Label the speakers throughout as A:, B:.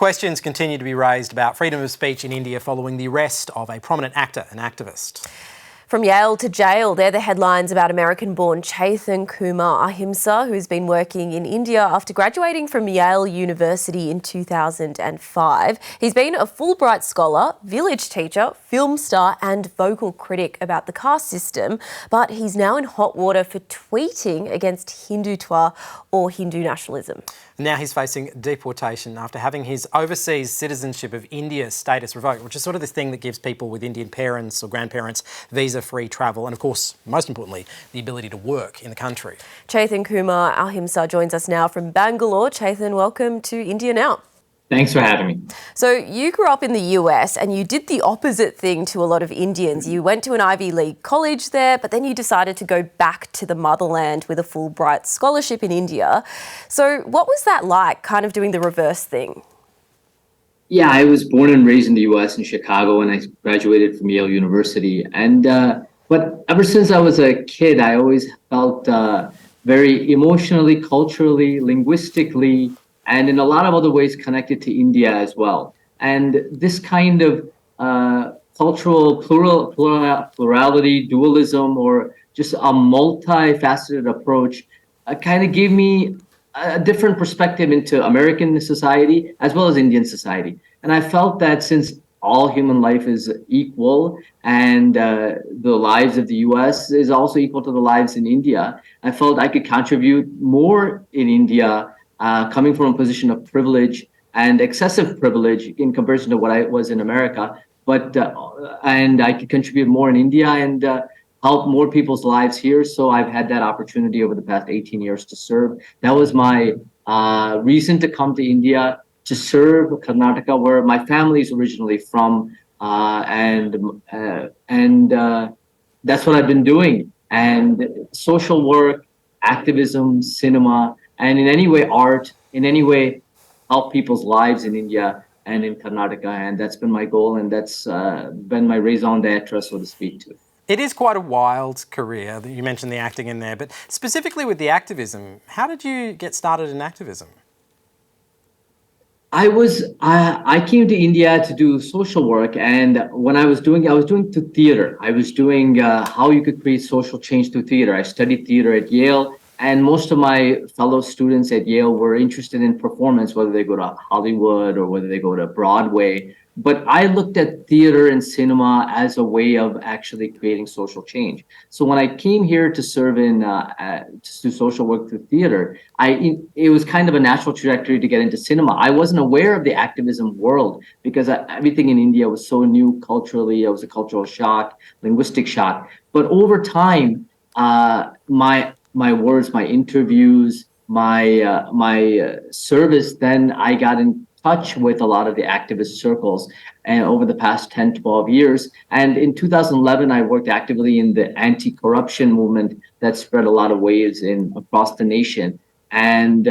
A: Questions continue to be raised about freedom of speech in India following the arrest of a prominent actor and activist.
B: From Yale to jail, they're the headlines about American-born Chetan Kuma Ahimsa, who's been working in India after graduating from Yale University in 2005. He's been a Fulbright scholar, village teacher, film star and vocal critic about the caste system, but he's now in hot water for tweeting against Hindutva or Hindu nationalism.
A: Now he's facing deportation after having his overseas citizenship of India status revoked, which is sort of this thing that gives people with Indian parents or grandparents visa-free travel and, of course, most importantly, the ability to work in the country.
B: Chetan Kuma Ahimsa joins us now from Bangalore. Chetan, welcome to India Now.
C: Thanks for having me.
B: So you grew up in the US and you did the opposite thing to a lot of Indians. You went to an Ivy League college there, but then you decided to go back to the motherland with a Fulbright scholarship in India. So what was that like, kind of doing the reverse thing?
C: Yeah, I was born and raised in the US in Chicago, and I graduated from Yale University. But ever since I was a kid, I always felt very emotionally, culturally, linguistically, and in a lot of other ways connected to India as well. And this kind of cultural plurality, dualism, or just a multifaceted approach kind of gave me a different perspective into American society as well as Indian society. And I felt that since all human life is equal and the lives of the US is also equal to the lives in India, I felt I could contribute more in India coming from a position of privilege and excessive privilege in comparison to what I was in America, and I could contribute more in India and help more people's lives here. So I've had that opportunity over the past 18 years to serve. That was my reason to come to India, to serve Karnataka, where my family is originally from, and that's what I've been doing. And social work, activism, cinema, and in any way art, in any way help people's lives in India and in Karnataka. And that's been my goal, and that's been my raison d'etre, so to speak, too.
A: It is quite a wild career. You mentioned the acting in there, but specifically with the activism, how did you get started in activism?
C: I came to India to do social work, and when I was doing theater. I was doing how you could create social change through theater. I studied theater at Yale, and most of my fellow students at Yale were interested in performance, whether they go to Hollywood or whether they go to Broadway. But I looked at theater and cinema as a way of actually creating social change. So when I came here to serve to do social work through theater, it was kind of a natural trajectory to get into cinema. I wasn't aware of the activism world because everything in India was so new culturally. It was a cultural shock, linguistic shock. But over time, my words, my interviews, my service, then I got in touch with a lot of the activist circles and over the past 10, 12 years. And in 2011, I worked actively in the anti-corruption movement that spread a lot of waves across the nation. And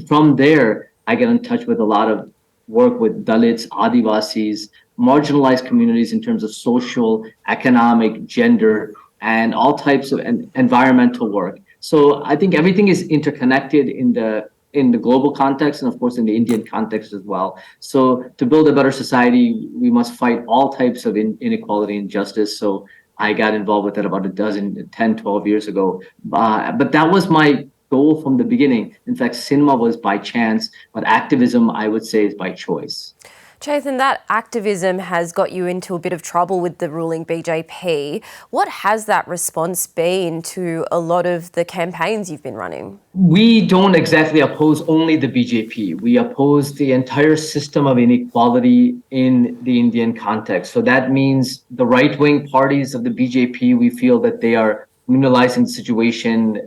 C: from there, I got in touch with a lot of work with Dalits, Adivasis, marginalized communities in terms of social, economic, gender, and all types of environmental work. So I think everything is interconnected in the global context and, of course, in the Indian context as well. So to build a better society, we must fight all types of inequality and injustice. So I got involved with that about 10, 12 years ago. But that was my goal from the beginning. In fact, cinema was by chance, but activism, I would say, is by choice.
B: Chetan, that activism has got you into a bit of trouble with the ruling BJP. What has that response been to a lot of the campaigns you've been running?
C: We don't exactly oppose only the BJP. We oppose the entire system of inequality in the Indian context. So that means the right-wing parties of the BJP, we feel that they are criminalizing the situation,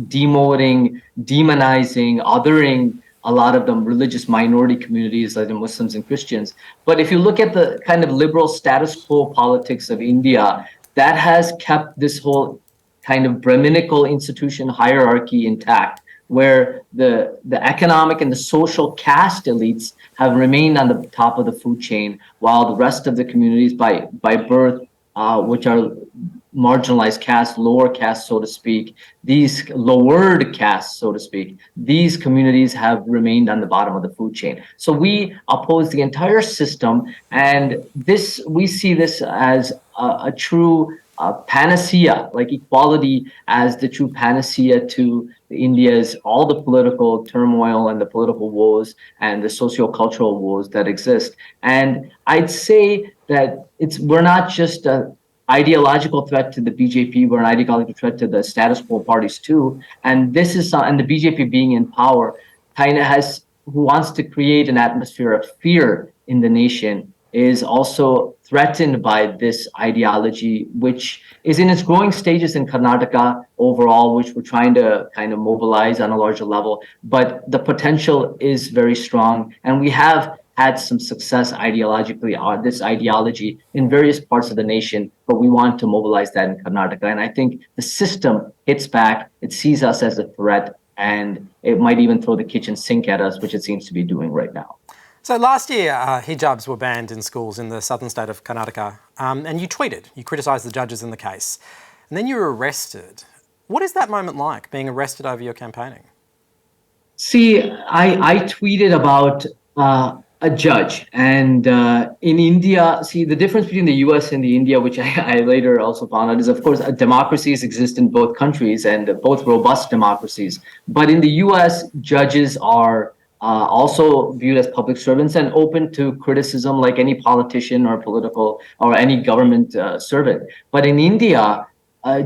C: demoting, demonizing, othering a lot of them religious minority communities like the Muslims and Christians. But if you look at the kind of liberal status quo politics of India, that has kept this whole kind of Brahminical institution hierarchy intact, where the economic and the social caste elites have remained on the top of the food chain, while the rest of the communities by birth, which are marginalized castes, lower castes, so to speak, these lowered castes, so to speak, these communities have remained on the bottom of the food chain. So we oppose the entire system, and this we see this as a true panacea, like equality as the true panacea to India's all the political turmoil and the political woes and the socio-cultural woes that exist. And I'd say that we're not just a ideological threat to the BJP, we're an ideological threat to the status quo parties too. And this is and the BJP being in power kind of who wants to create an atmosphere of fear in the nation is also threatened by this ideology, which is in its growing stages in Karnataka overall, which we're trying to kind of mobilize on a larger level. But the potential is very strong. And we have had some success ideologically on this ideology in various parts of the nation, but we want to mobilize that in Karnataka. And I think the system hits back, it sees us as a threat, and it might even throw the kitchen sink at us, which it seems to be doing right now.
A: So last year, hijabs were banned in schools in the southern state of Karnataka, and you tweeted, you criticised the judges in the case, and then you were arrested. What is that moment like, being arrested over your campaigning?
C: See, I tweeted about a judge, and in India, see, the difference between the US and the India, which I later also found out, is of course democracies exist in both countries and both robust democracies. But in the US, judges are also viewed as public servants and open to criticism like any politician or political or any government servant. But in India,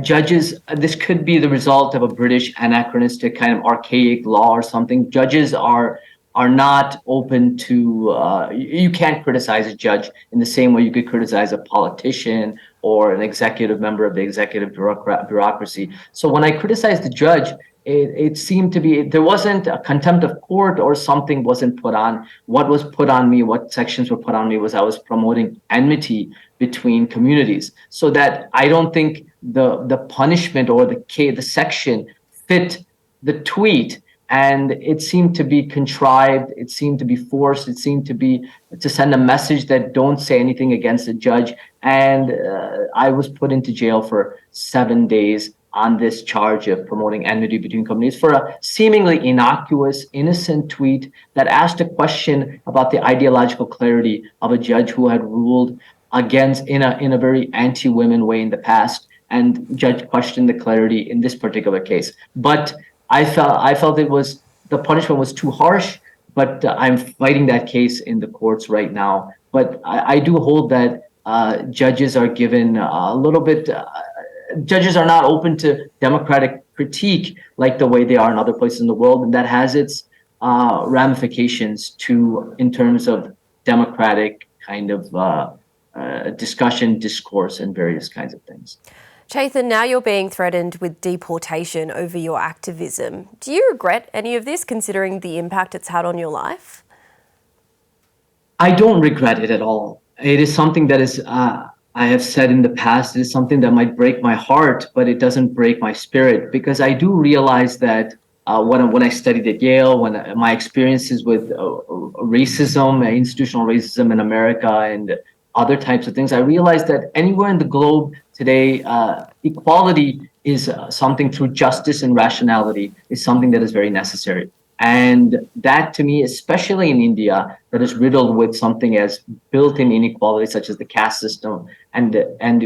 C: judges, this could be the result of a British anachronistic kind of archaic law or something. Judges are not open to, you can't criticize a judge in the same way you could criticize a politician or an executive member of the executive bureaucracy. So when I criticized the judge, it seemed to be, there wasn't a contempt of court or something wasn't put on. What was put on me, what sections were put on me was I was promoting enmity between communities. So that I don't think the punishment or the section fit the tweet. And it seemed to be contrived, it seemed to be forced, it seemed to be to send a message that don't say anything against the judge. And I was put into jail for 7 days on this charge of promoting enmity between communities for a seemingly innocuous, innocent tweet that asked a question about the ideological clarity of a judge who had ruled against in a very anti-women way in the past, and judge questioned the clarity in this particular case. But I felt it was, the punishment was too harsh, but I'm fighting that case in the courts right now. But I do hold that judges are given a little bit, judges are not open to democratic critique like the way they are in other places in the world. And that has its ramifications in terms of democratic kind of discussion, discourse, and various kinds of things.
B: Chetan, now you're being threatened with deportation over your activism. Do you regret any of this, considering the impact it's had on your life?
C: I don't regret it at all. It is something that is, I have said in the past, it is something that might break my heart, but it doesn't break my spirit, because I do realize that when I studied at Yale, when my experiences with racism, institutional racism in America and other types of things, I realized that anywhere in the globe today, equality is something through justice and rationality is something that is very necessary. And that to me, especially in India, that is riddled with something as built-in inequality, such as the caste system. And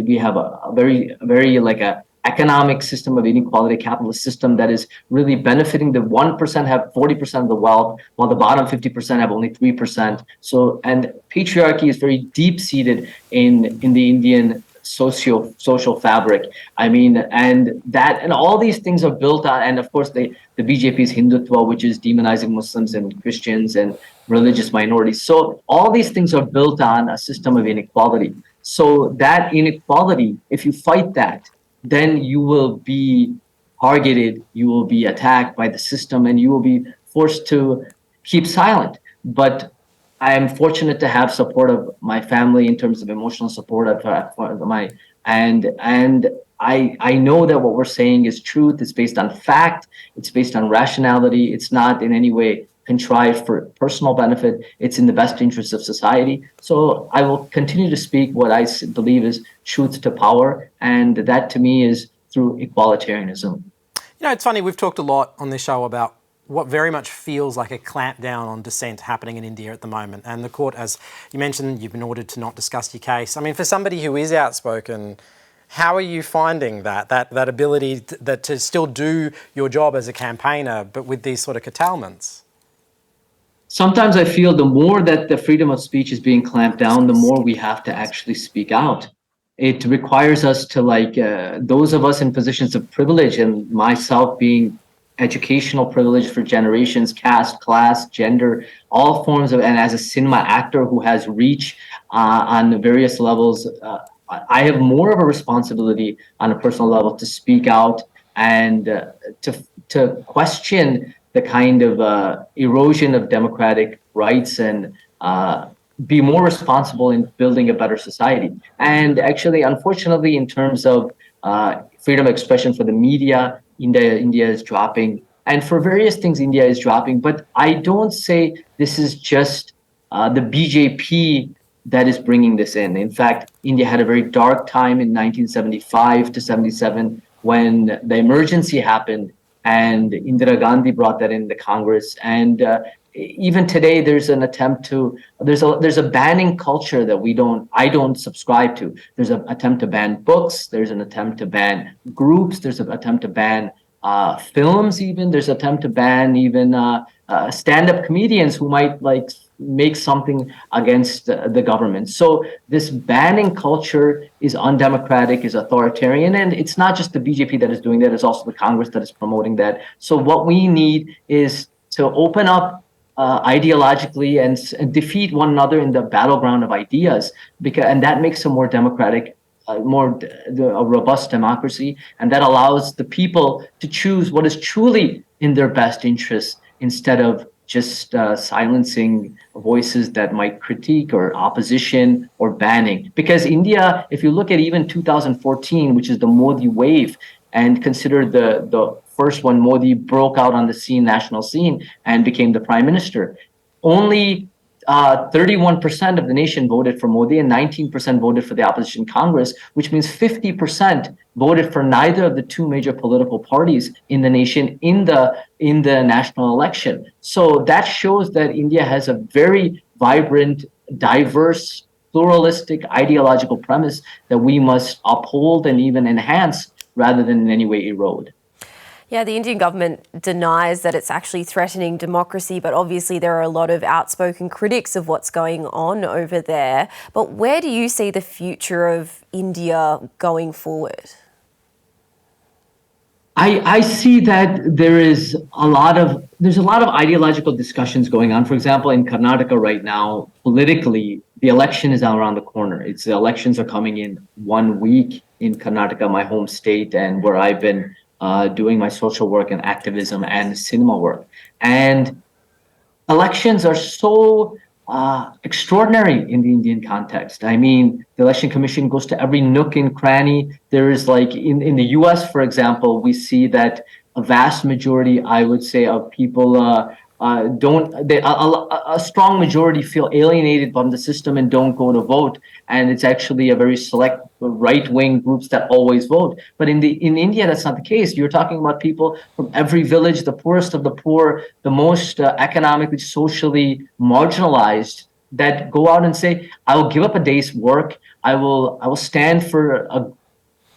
C: we have a very like a economic system of inequality, capitalist system that is really benefiting the 1% have 40% of the wealth, while the bottom 50% have only 3%. So, and patriarchy is very deep-seated in the Indian social fabric. I mean, and all these things are built on, and of course the BJP's Hindutva, which is demonizing Muslims and Christians and religious minorities. So all these things are built on a system of inequality. So that inequality, if you fight that, then you will be targeted, you will be attacked by the system, and you will be forced to keep silent. But I am fortunate to have support of my family in terms of emotional support and I know that what we're saying is truth. It's based on fact. It's based on rationality. It's not in any way contrived for personal benefit. It's in the best interest of society. So I will continue to speak what I believe is truth to power. And that to me is through equalitarianism.
A: You know, it's funny, we've talked a lot on this show about what very much feels like a clampdown on dissent happening in India at the moment. And the court, as you mentioned, you've been ordered to not discuss your case. I mean, for somebody who is outspoken, how are you finding that ability to still do your job as a campaigner, but with these sort of curtailments?
C: Sometimes I feel the more that the freedom of speech is being clamped down, the more we have to actually speak out. It requires us to, like, those of us in positions of privilege, and myself being educational privilege for generations, caste, class, gender, all forms of, and as a cinema actor who has reach on various levels, I have more of a responsibility on a personal level to speak out and to question the kind of erosion of democratic rights and be more responsible in building a better society. And actually, unfortunately, in terms of freedom of expression for the media, India is dropping. And for various things, India is dropping. But I don't say this is just the BJP that is bringing this in. In fact, India had a very dark time in 1975 to 77 when the emergency happened, and Indira Gandhi brought that in the Congress. And even today, there's an attempt to there's a banning culture that I don't subscribe to. There's an attempt to ban books. There's an attempt to ban groups. There's an attempt to ban films. Even there's an attempt to ban even stand-up comedians who might like make something against the government. So this banning culture is undemocratic, is authoritarian, and it's not just the BJP that is doing that, it's also the Congress that is promoting that. So what we need is to open up ideologically and defeat one another in the battleground of ideas, and that makes a more democratic, a robust democracy, and that allows the people to choose what is truly in their best interest instead of just silencing voices that might critique or opposition or banning. Because India, if you look at even 2014, which is the Modi wave, and consider the first one, Modi broke out on the national scene and became the prime minister, only 31% of the nation voted for Modi and 19% voted for the opposition Congress, which means 50% voted for neither of the two major political parties in the nation in the national election. So that shows that India has a very vibrant, diverse, pluralistic ideological premise that we must uphold and even enhance rather than in any way erode.
B: Yeah, the Indian government denies that it's actually threatening democracy, but obviously there are a lot of outspoken critics of what's going on over there. But where do you see the future of India going forward?
C: I see that there's a lot of ideological discussions going on. For example, in Karnataka right now, politically, the election is around the corner. The elections are coming in 1 week in Karnataka, my home state, and where I've been doing my social work and activism and cinema work. And elections are so extraordinary in the Indian context. I mean, the Election Commission goes to every nook and cranny. There is, like, in the US, for example, we see that a vast majority, I would say, of people a strong majority feel alienated from the system and don't go to vote. And it's actually a very select right-wing groups that always vote. But in India, that's not the case. You're talking about people from every village, the poorest of the poor, the most economically, socially marginalized, that go out and say, I will give up a day's work. I will stand for a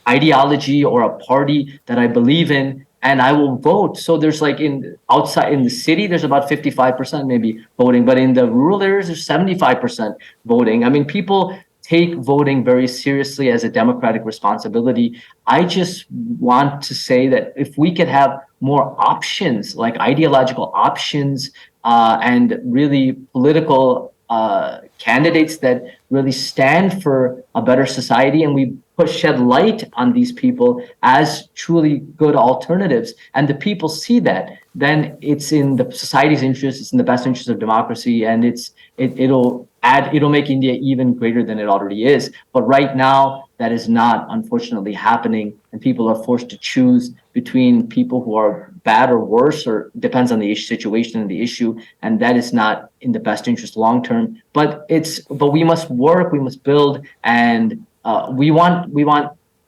C: ideology or a party that I believe in, and I will vote. So there's, like, outside in the city, there's about 55% maybe voting, but in the rural areas, there's 75% voting. I mean, people take voting very seriously as a democratic responsibility. I just want to say that if we could have more options, like ideological options, and really political candidates that really stand for a better society, and we shed light on these people as truly good alternatives, and the people see that, then it's in the society's interest, it's in the best interest of democracy, and it'll make India even greater than it already is. But right now, that is not, unfortunately, happening, and people are forced to choose between people who are bad or worse, or depends on the situation and the issue, and that is not in the best interest long term. But we must work, we must build, and we want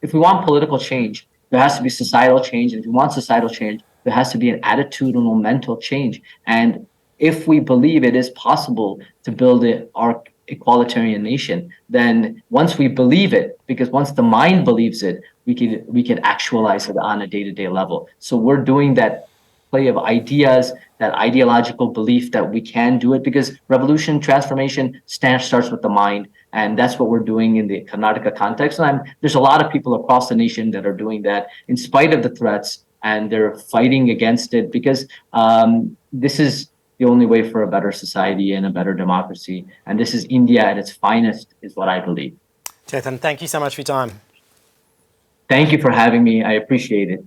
C: if we want political change, there has to be societal change, and if we want societal change, there has to be an attitudinal, mental change. And if we believe it is possible to build our equalitarian nation, then once we believe it, because once the mind believes it, we can actualize it on a day-to-day level. So we're doing that play of ideas, that ideological belief that we can do it, because revolution, transformation starts with the mind. And that's what we're doing in the Karnataka context. And there's a lot of people across the nation that are doing that in spite of the threats, and they're fighting against it, because this is the only way for a better society and a better democracy. And this is India at its finest, is what I believe.
A: Chetan, thank you so much for your time.
C: Thank you for having me. I appreciate it.